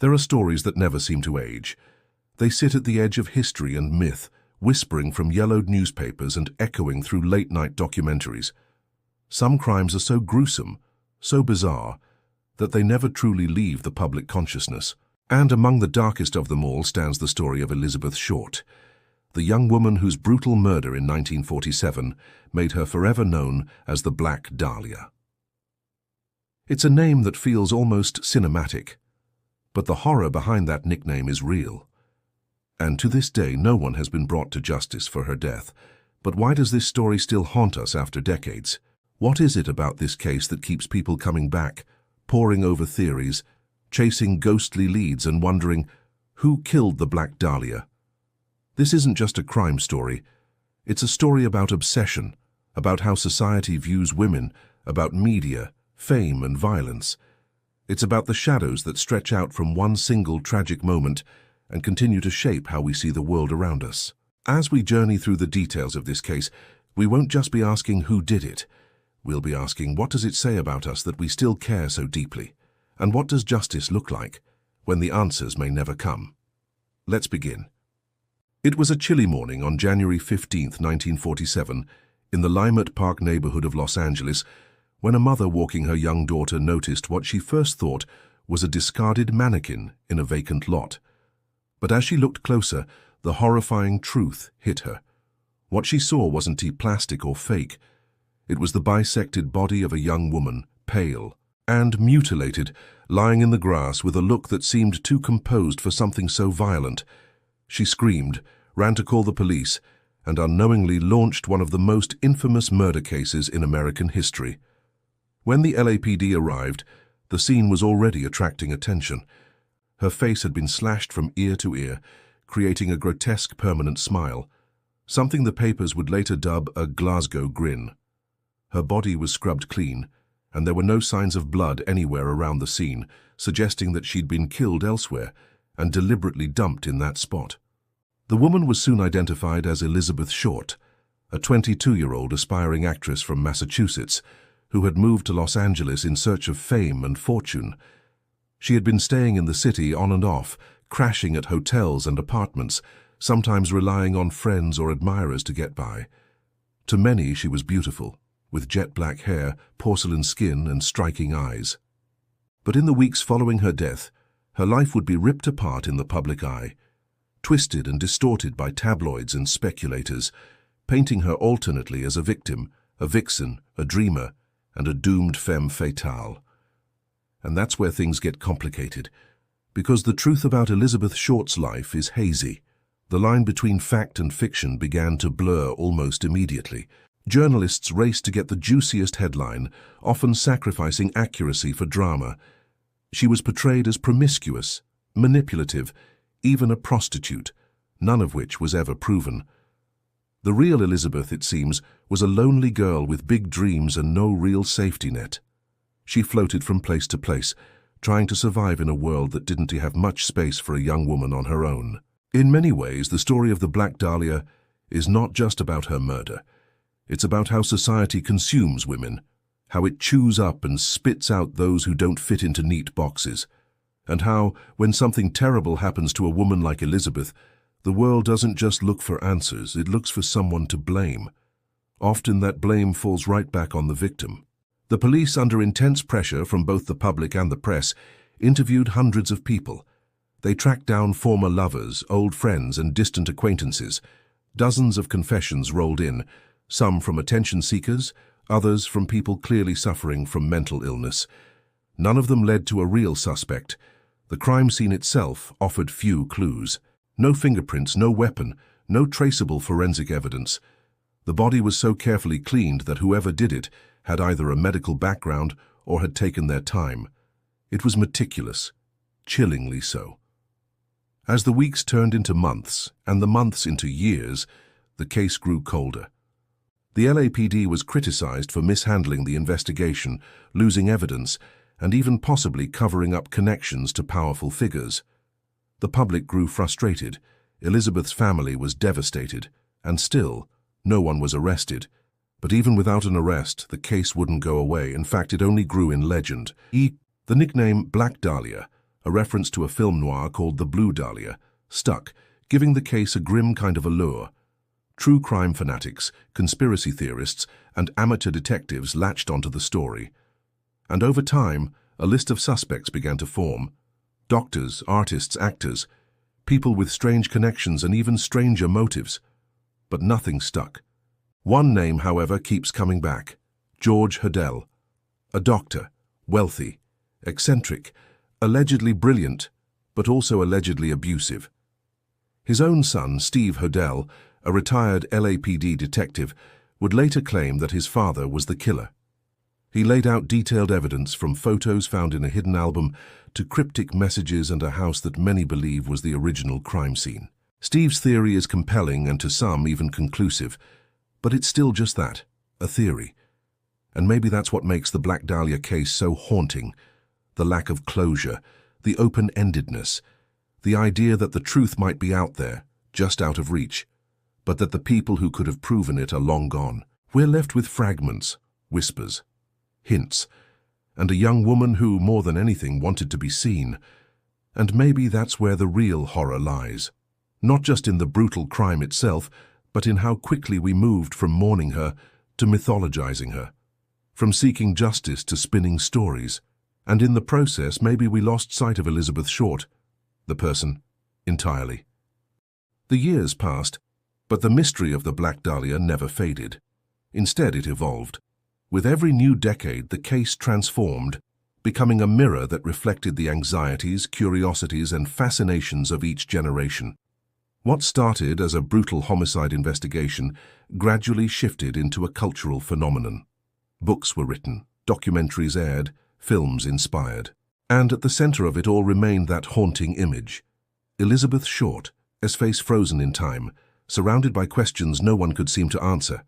There are stories that never seem to age. They sit at the edge of history and myth, whispering from yellowed newspapers and echoing through late-night documentaries. Some crimes are so gruesome, so bizarre, that they never truly leave the public consciousness. And among the darkest of them all stands the story of Elizabeth Short, the young woman whose brutal murder in 1947 made her forever known as the Black Dahlia. It's a name that feels almost cinematic, but the horror behind that nickname is real. And to this day, no one has been brought to justice for her death. But why does this story still haunt us after decades? What is it about this case that keeps people coming back, poring over theories, chasing ghostly leads and wondering, who killed the Black Dahlia? This isn't just a crime story. It's a story about obsession, about how society views women, about media, fame and violence. It's about the shadows that stretch out from one single tragic moment and continue to shape how we see the world around us. As we journey through the details of this case, we won't just be asking who did it. We'll be asking, what does it say about us that we still care so deeply? And what does justice look like when the answers may never come? Let's begin. It was a chilly morning on January 15, 1947, in the Limert Park neighborhood of Los Angeles, when a mother walking her young daughter noticed what she first thought was a discarded mannequin in a vacant lot. But as she looked closer, the horrifying truth hit her. What she saw wasn't plastic or fake. It was the bisected body of a young woman, pale and mutilated, lying in the grass with a look that seemed too composed for something so violent. She screamed, ran to call the police, and unknowingly launched one of the most infamous murder cases in American history. When the LAPD arrived, the scene was already attracting attention. Her face had been slashed from ear to ear, creating a grotesque permanent smile, something the papers would later dub a Glasgow grin. Her body was scrubbed clean, and there were no signs of blood anywhere around the scene, suggesting that she'd been killed elsewhere and deliberately dumped in that spot. The woman was soon identified as Elizabeth Short, a 22-year-old aspiring actress from Massachusetts who had moved to Los Angeles in search of fame and fortune. She had been staying in the city on and off, crashing at hotels and apartments, sometimes relying on friends or admirers to get by. To many, she was beautiful, with jet black hair, porcelain skin, and striking eyes. But in the weeks following her death, her life would be ripped apart in the public eye, twisted and distorted by tabloids and speculators, painting her alternately as a victim, a vixen, a dreamer, and a doomed femme fatale. And that's where things get complicated, because the truth about Elizabeth Short's life is hazy. The line between fact and fiction began to blur almost immediately. Journalists raced to get the juiciest headline, often sacrificing accuracy for drama. She was portrayed as promiscuous, manipulative, even a prostitute, none of which was ever proven. The real Elizabeth, it seems, was a lonely girl with big dreams and no real safety net. She floated from place to place, trying to survive in a world that didn't have much space for a young woman on her own. In many ways, the story of the Black Dahlia is not just about her murder. It's about how society consumes women, how it chews up and spits out those who don't fit into neat boxes, and how, when something terrible happens to a woman like Elizabeth, the world doesn't just look for answers, it looks for someone to blame. Often that blame falls right back on the victim. The police, under intense pressure from both the public and the press, interviewed hundreds of people. They tracked down former lovers, old friends, and distant acquaintances. Dozens of confessions rolled in, some from attention seekers, others from people clearly suffering from mental illness. None of them led to a real suspect. The crime scene itself offered few clues. No fingerprints, no weapon, no traceable forensic evidence. The body was so carefully cleaned that whoever did it had either a medical background or had taken their time. It was meticulous, chillingly so. As the weeks turned into months, and the months into years, the case grew colder. The LAPD was criticized for mishandling the investigation, losing evidence, and even possibly covering up connections to powerful figures. The public grew frustrated. Elizabeth's family was devastated, and still, no one was arrested. But even without an arrest, the case wouldn't go away. In fact, it only grew in legend. The nickname Black Dahlia a reference to a film noir called The Blue Dahlia, stuck, giving the case a grim kind of allure. True crime fanatics, conspiracy theorists, and amateur detectives latched onto the story. And over time, a list of suspects began to form. Doctors, artists, actors, people with strange connections and even stranger motives. But nothing stuck. One name, however, keeps coming back. George Hodel. A doctor, wealthy, eccentric, allegedly brilliant, but also allegedly abusive. His own son, Steve Hodel, a retired LAPD detective, would later claim that his father was the killer. He laid out detailed evidence from photos found in a hidden album to cryptic messages and a house that many believe was the original crime scene. Steve's theory is compelling and to some even conclusive, but it's still just that, a theory. And maybe that's what makes the Black Dahlia case so haunting. The lack of closure, the open-endedness, the idea that the truth might be out there, just out of reach, but that the people who could have proven it are long gone. We're left with fragments, whispers, hints, and a young woman who, more than anything, wanted to be seen. And maybe that's where the real horror lies. Not just in the brutal crime itself, but in how quickly we moved from mourning her to mythologizing her, from seeking justice to spinning stories. And in the process, maybe we lost sight of Elizabeth Short, the person, entirely. The years passed, but the mystery of the Black Dahlia never faded. Instead, it evolved. With every new decade, the case transformed, becoming a mirror that reflected the anxieties, curiosities, and fascinations of each generation. What started as a brutal homicide investigation gradually shifted into a cultural phenomenon. Books were written, documentaries aired, films inspired. And at the center of it all remained that haunting image. Elizabeth Short, as face frozen in time, surrounded by questions no one could seem to answer.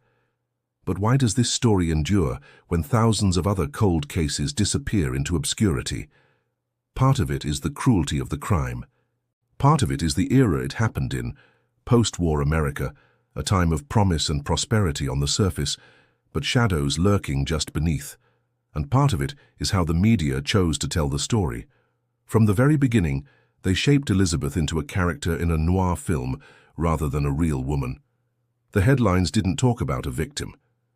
But why does this story endure when thousands of other cold cases disappear into obscurity? Part of it is the cruelty of the crime. Part of it is the era it happened in, post-war America, a time of promise and prosperity on the surface, but shadows lurking just beneath. And part of it is how the media chose to tell the story. From the very beginning, they shaped Elizabeth into a character in a noir film rather than a real woman. The headlines didn't talk about a victim.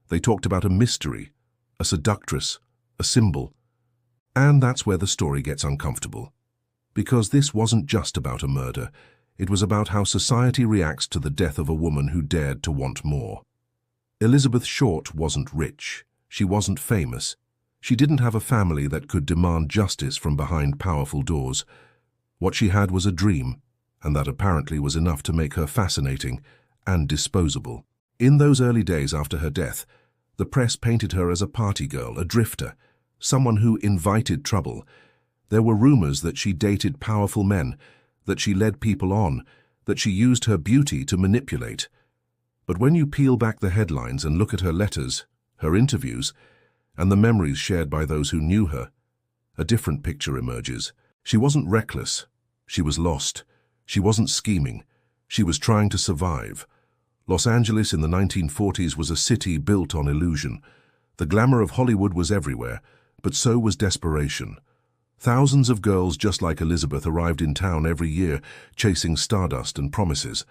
They talked about a mystery, a seductress, a symbol. And that's where the story gets uncomfortable. Because this wasn't just about a murder. It was about how society reacts to the death of a woman who dared to want more. Elizabeth Short wasn't rich. She wasn't famous. She didn't have a family that could demand justice from behind powerful doors. What she had was a dream, and that apparently was enough to make her fascinating and disposable. In those early days after her death, the press painted her as a party girl, a drifter, someone who invited trouble. There were rumors that she dated powerful men, that she led people on, that she used her beauty to manipulate. But when you peel back the headlines and look at her letters, her interviews, and the memories shared by those who knew her, a different picture emerges. She wasn't reckless. She was lost. She wasn't scheming. She was trying to survive. Los Angeles in the 1940s was a city built on illusion. The glamour of Hollywood was everywhere, but so was desperation. Thousands of girls just like Elizabeth arrived in town every year, chasing stardust and promises.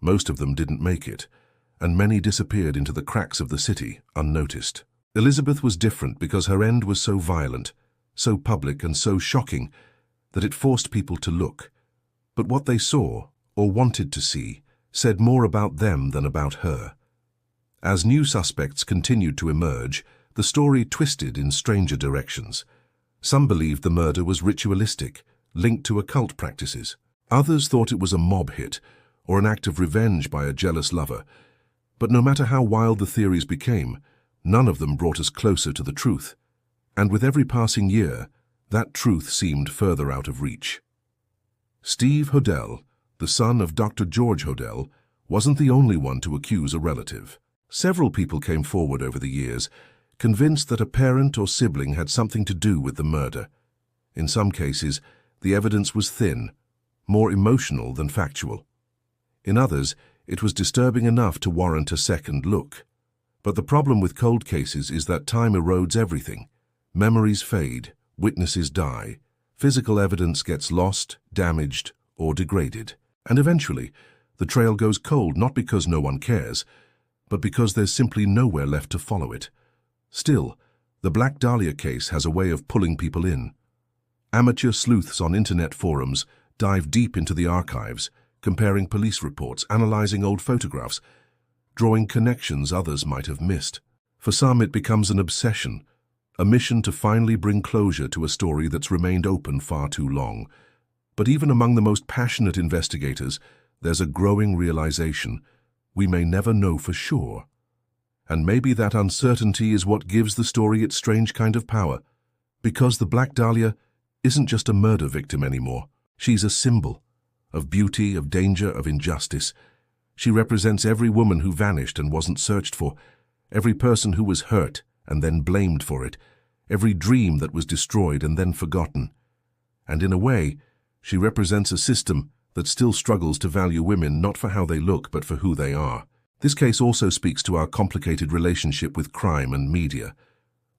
Most of them didn't make it, and many disappeared into the cracks of the city, unnoticed. Elizabeth was different because her end was so violent, so public and so shocking, that it forced people to look. But what they saw, or wanted to see, said more about them than about her. As new suspects continued to emerge, the story twisted in stranger directions. Some believed the murder was ritualistic, linked to occult practices. Others thought it was a mob hit, or an act of revenge by a jealous lover. But no matter how wild the theories became, none of them brought us closer to the truth. And with every passing year, that truth seemed further out of reach. Steve Hodel, the son of Dr. George Hodel, wasn't the only one to accuse a relative. Several people came forward over the years, convinced that a parent or sibling had something to do with the murder. In some cases, the evidence was thin, more emotional than factual. In others, it was disturbing enough to warrant a second look. But the problem with cold cases is that time erodes everything. Memories fade, witnesses die, Physical evidence gets lost, damaged, or degraded. And eventually, the trail goes cold not because no one cares, but because there's simply nowhere left to follow it. Still, the Black Dahlia case has a way of pulling people in. Amateur sleuths on internet forums dive deep into the archives, comparing police reports, analyzing old photographs, drawing connections others might have missed. For some, it becomes an obsession, a mission to finally bring closure to a story that's remained open far too long. But even among the most passionate investigators, there's a growing realization we may never know for sure. And maybe that uncertainty is what gives the story its strange kind of power, because the Black Dahlia isn't just a murder victim anymore. She's a symbol of beauty, of danger, of injustice. She represents every woman who vanished and wasn't searched for, every person who was hurt and then blamed for it, every dream that was destroyed and then forgotten. And in a way, she represents a system that still struggles to value women not for how they look but for who they are. This case also speaks to our complicated relationship with crime and media.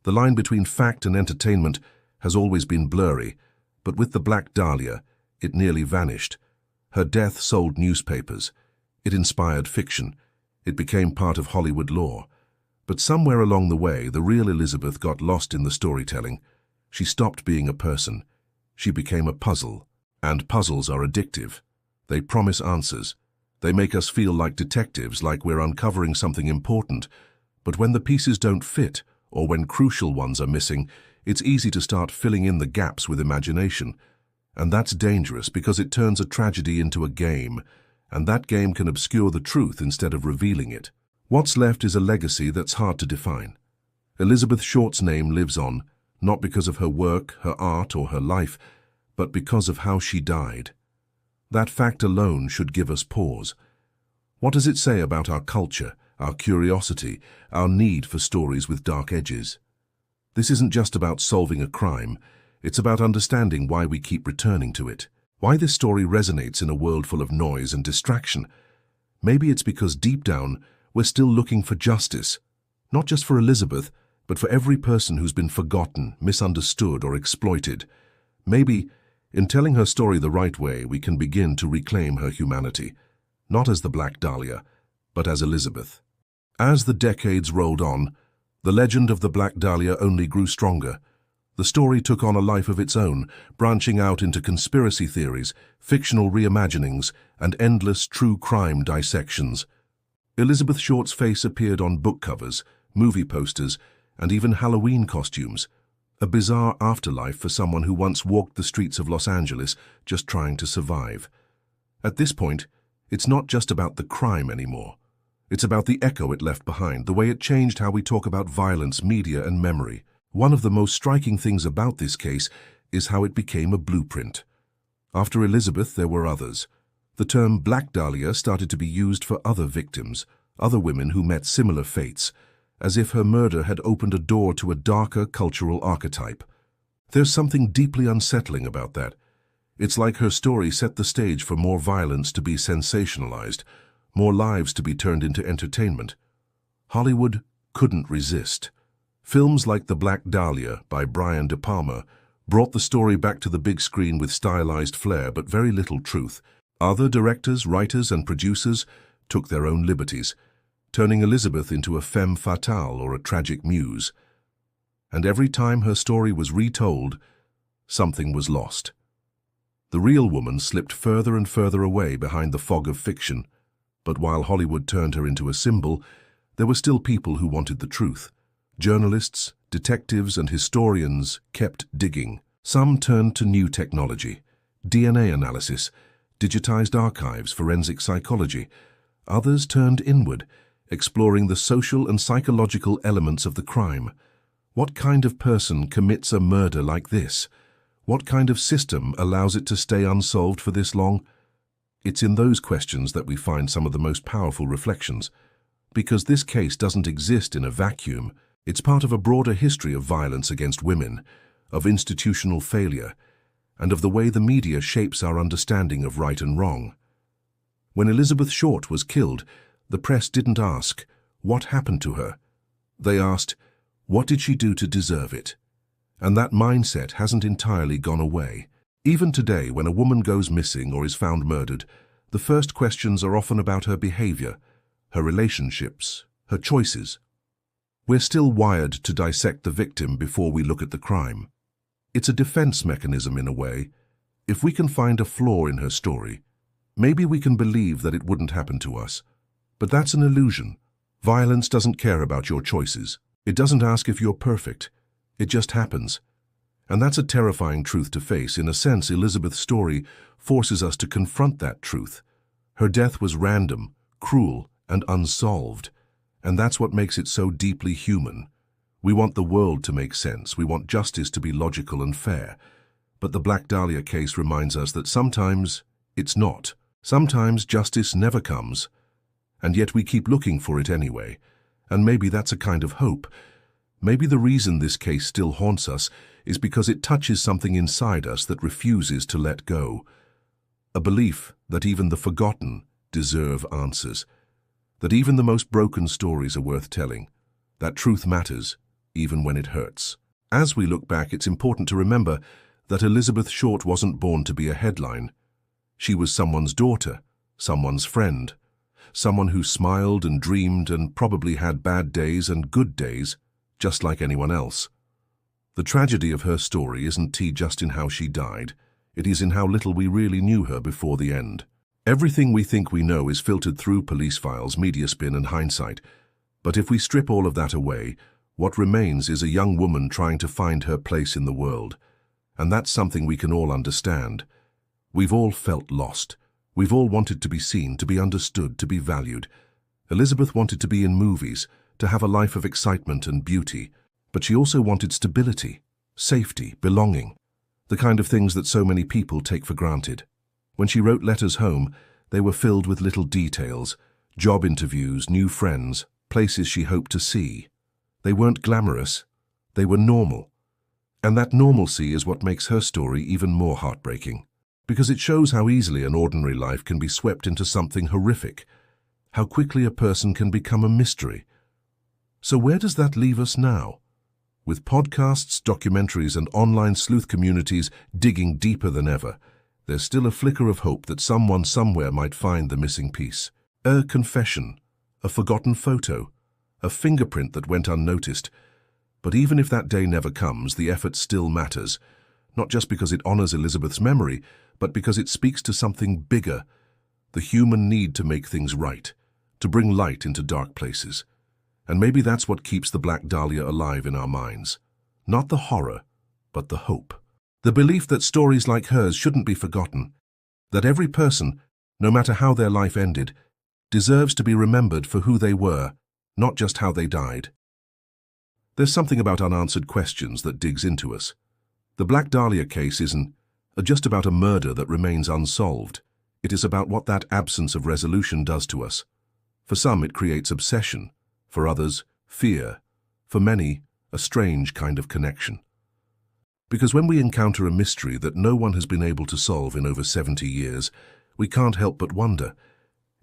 The line between fact and entertainment has always been blurry, but with the Black Dahlia, it nearly vanished. Her death sold newspapers. It inspired fiction. It became part of Hollywood lore. But somewhere along the way, the real Elizabeth got lost in the storytelling. She stopped being a person. She became a puzzle. And puzzles are addictive. They promise answers. They make us feel like detectives, like we're uncovering something important. But when the pieces don't fit, or when crucial ones are missing, it's easy to start filling in the gaps with imagination. And that's dangerous because it turns a tragedy into a game, and that game can obscure the truth instead of revealing it. What's left is a legacy that's hard to define. Elizabeth Short's name lives on, not because of her work, her art, or her life, but because of how she died. That fact alone should give us pause. What does it say about our culture, our curiosity, our need for stories with dark edges? This isn't just about solving a crime, it's about understanding why we keep returning to it, why this story resonates in a world full of noise and distraction. Maybe it's because deep down, we're still looking for justice, not just for Elizabeth, but for every person who's been forgotten, misunderstood, or exploited. Maybe, in telling her story the right way, we can begin to reclaim her humanity, not as the Black Dahlia, but as Elizabeth. As the decades rolled on, the legend of the Black Dahlia only grew stronger. The story took on a life of its own, branching out into conspiracy theories, fictional reimaginings, and endless true crime dissections. Elizabeth Short's face appeared on book covers, movie posters, and even Halloween costumes. A bizarre afterlife for someone who once walked the streets of Los Angeles just trying to survive. At this point, it's not just about the crime anymore. It's about the echo it left behind, the way it changed how we talk about violence, media, and memory. One of the most striking things about this case is how it became a blueprint. After Elizabeth, there were others. The term Black Dahlia started to be used for other victims, other women who met similar fates, as if her murder had opened a door to a darker cultural archetype. There's something deeply unsettling about that. It's like her story set the stage for more violence to be sensationalized, more lives to be turned into entertainment. Hollywood couldn't resist. Films like The Black Dahlia by Brian De Palma brought the story back to the big screen with stylized flair but very little truth. Other directors, writers, and producers took their own liberties, turning Elizabeth into a femme fatale or a tragic muse. And every time her story was retold, something was lost. The real woman slipped further and further away behind the fog of fiction. But while Hollywood turned her into a symbol, there were still people who wanted the truth. Journalists, detectives, and historians kept digging. Some turned to new technology, DNA analysis, digitized archives, forensic psychology. Others turned inward, exploring the social and psychological elements of the crime. What kind of person commits a murder like this? What kind of system allows it to stay unsolved for this long? It's in those questions that we find some of the most powerful reflections. Because this case doesn't exist in a vacuum, it's part of a broader history of violence against women, of institutional failure, and of the way the media shapes our understanding of right and wrong. When Elizabeth Short was killed, the press didn't ask, what happened to her? They asked, what did she do to deserve it? And that mindset hasn't entirely gone away. Even today, when a woman goes missing or is found murdered, the first questions are often about her behavior, her relationships, her choices. We're still wired to dissect the victim before we look at the crime. It's a defense mechanism in a way. If we can find a flaw in her story, maybe we can believe that it wouldn't happen to us. But that's an illusion. Violence doesn't care about your choices. It doesn't ask if you're perfect. It just happens. And that's a terrifying truth to face. In a sense, Elizabeth's story forces us to confront that truth. Her death was random, cruel, and unsolved. And that's what makes it so deeply human. We want the world to make sense. We want justice to be logical and fair. But the Black Dahlia case reminds us that sometimes it's not. Sometimes justice never comes. And yet we keep looking for it anyway. And maybe that's a kind of hope. Maybe the reason this case still haunts us is because it touches something inside us that refuses to let go. A belief that even the forgotten deserve answers. That even the most broken stories are worth telling. That truth matters, even when it hurts. As we look back, it's important to remember that Elizabeth Short wasn't born to be a headline. She was someone's daughter, someone's friend, someone who smiled and dreamed and probably had bad days and good days, just like anyone else. The tragedy of her story isn't just in how she died. It is in how little we really knew her before the end. Everything we think we know is filtered through police files, media spin, and hindsight. But if we strip all of that away, what remains is a young woman trying to find her place in the world. And that's something we can all understand. We've all felt lost. We've all wanted to be seen, to be understood, to be valued. Elizabeth wanted to be in movies, to have a life of excitement and beauty. But she also wanted stability, safety, belonging, the kind of things that so many people take for granted. When she wrote letters home, they were filled with little details, job interviews, new friends, places she hoped to see. They weren't glamorous, they were normal. And that normalcy is what makes her story even more heartbreaking, because it shows how easily an ordinary life can be swept into something horrific, how quickly a person can become a mystery. So where does that leave us now? With podcasts, documentaries, and online sleuth communities digging deeper than ever, there's still a flicker of hope that someone somewhere might find the missing piece. A confession, a forgotten photo, a fingerprint that went unnoticed. But even if that day never comes, the effort still matters, not just because it honors Elizabeth's memory, but because it speaks to something bigger, the human need to make things right, to bring light into dark places. And maybe that's what keeps the Black Dahlia alive in our minds. Not the horror, but the hope. The belief that stories like hers shouldn't be forgotten, that every person, no matter how their life ended, deserves to be remembered for who they were, not just how they died. There's something about unanswered questions that digs into us. The Black Dahlia case isn't just about a murder that remains unsolved. It is about what that absence of resolution does to us. For some, it creates obsession. For others, fear. For many, a strange kind of connection. Because when we encounter a mystery that no one has been able to solve in over 70 years, we can't help but wonder,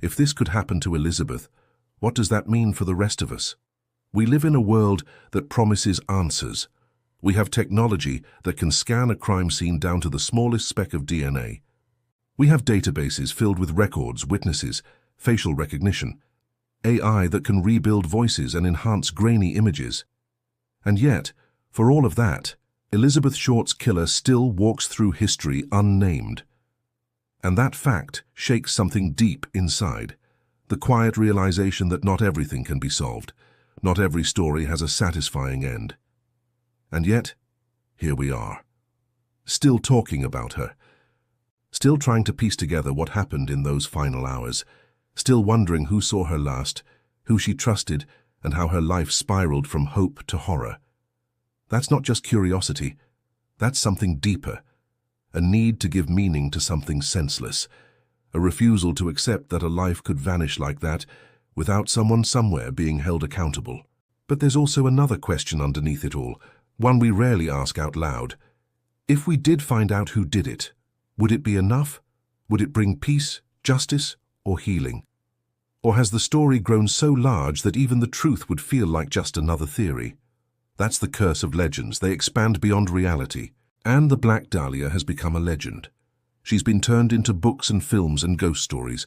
if this could happen to Elizabeth, what does that mean for the rest of us? We live in a world that promises answers. We have technology that can scan a crime scene down to the smallest speck of DNA. We have databases filled with records, witnesses, facial recognition, AI that can rebuild voices and enhance grainy images. And yet, for all of that, Elizabeth Short's killer still walks through history unnamed. And that fact shakes something deep inside, the quiet realization that not everything can be solved, not every story has a satisfying end. And yet, here we are, still talking about her, still trying to piece together what happened in those final hours, still wondering who saw her last, who she trusted, and how her life spiraled from hope to horror. That's not just curiosity, that's something deeper, a need to give meaning to something senseless, a refusal to accept that a life could vanish like that without someone somewhere being held accountable. But there's also another question underneath it all, one we rarely ask out loud. If we did find out who did it, would it be enough? Would it bring peace, justice, or healing? Or has the story grown so large that even the truth would feel like just another theory? That's the curse of legends. They expand beyond reality. And the Black Dahlia has become a legend. She's been turned into books and films and ghost stories.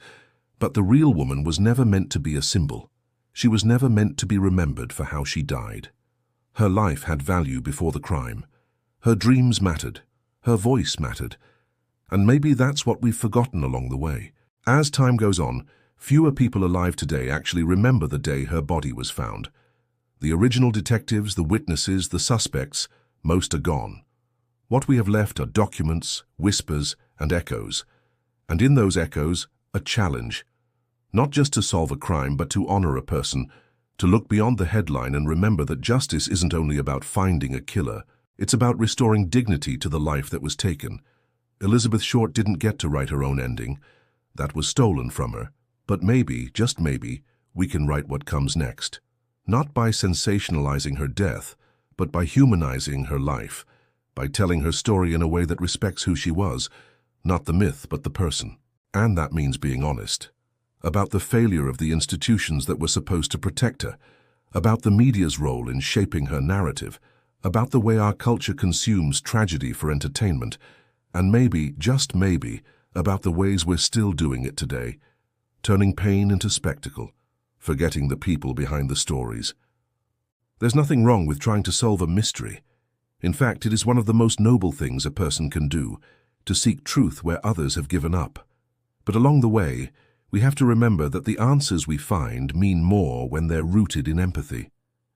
But the real woman was never meant to be a symbol. She was never meant to be remembered for how she died. Her life had value before the crime. Her dreams mattered. Her voice mattered. And maybe that's what we've forgotten along the way. As time goes on, fewer people alive today actually remember the day her body was found. The original detectives, the witnesses, the suspects, most are gone. What we have left are documents, whispers, and echoes. And in those echoes, a challenge. Not just to solve a crime, but to honor a person, to look beyond the headline and remember that justice isn't only about finding a killer, it's about restoring dignity to the life that was taken. Elizabeth Short didn't get to write her own ending. That was stolen from her. But maybe, just maybe, we can write what comes next. Not by sensationalizing her death, but by humanizing her life, by telling her story in a way that respects who she was, not the myth, but the person. And that means being honest. About the failure of the institutions that were supposed to protect her, about the media's role in shaping her narrative, about the way our culture consumes tragedy for entertainment, and maybe, just maybe, about the ways we're still doing it today, turning pain into spectacle, forgetting the people behind the stories. There's nothing wrong with trying to solve a mystery. In fact, it is one of the most noble things a person can do, to seek truth where others have given up. But along the way, we have to remember that the answers we find mean more when they're rooted in empathy,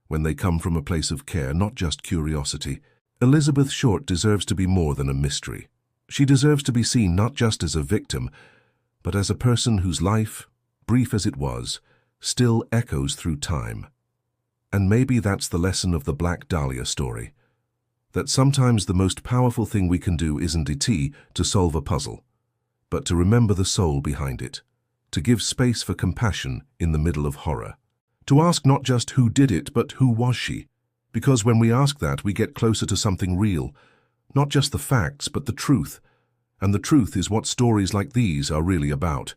when they come from a place of care, not just curiosity. Elizabeth Short deserves to be more than a mystery. She deserves to be seen not just as a victim, but as a person whose life, brief as it was, still echoes through time. And maybe that's the lesson of the Black Dahlia story, that sometimes the most powerful thing we can do isn't to solve a puzzle, but to remember the soul behind it, to give space for compassion in the middle of horror, to ask not just who did it, but who was she? Because when we ask that, we get closer to something real, not just the facts, but the truth. And the truth is what stories like these are really about.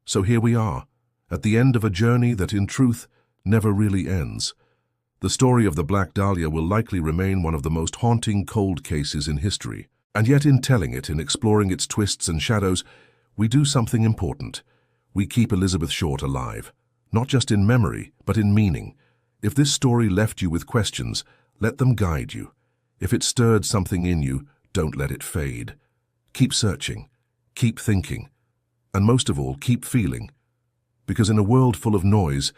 So here we are, at the end of a journey that in truth never really ends. The story of the Black Dahlia will likely remain one of the most haunting cold cases in history. And yet in telling it, in exploring its twists and shadows, we do something important. We keep Elizabeth Short alive, not just in memory, but in meaning. If this story left you with questions, let them guide you. If it stirred something in you, don't let it fade. Keep searching, keep thinking, and most of all, keep feeling. Because in a world full of noise,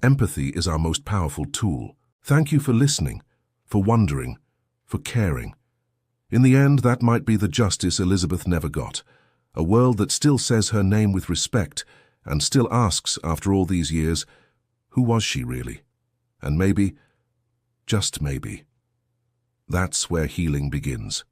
empathy is our most powerful tool. Thank you for listening, for wondering, for caring. In the end, that might be the justice Elizabeth never got. A world that still says her name with respect and still asks, after all these years, who was she really? And maybe, just maybe, that's where healing begins.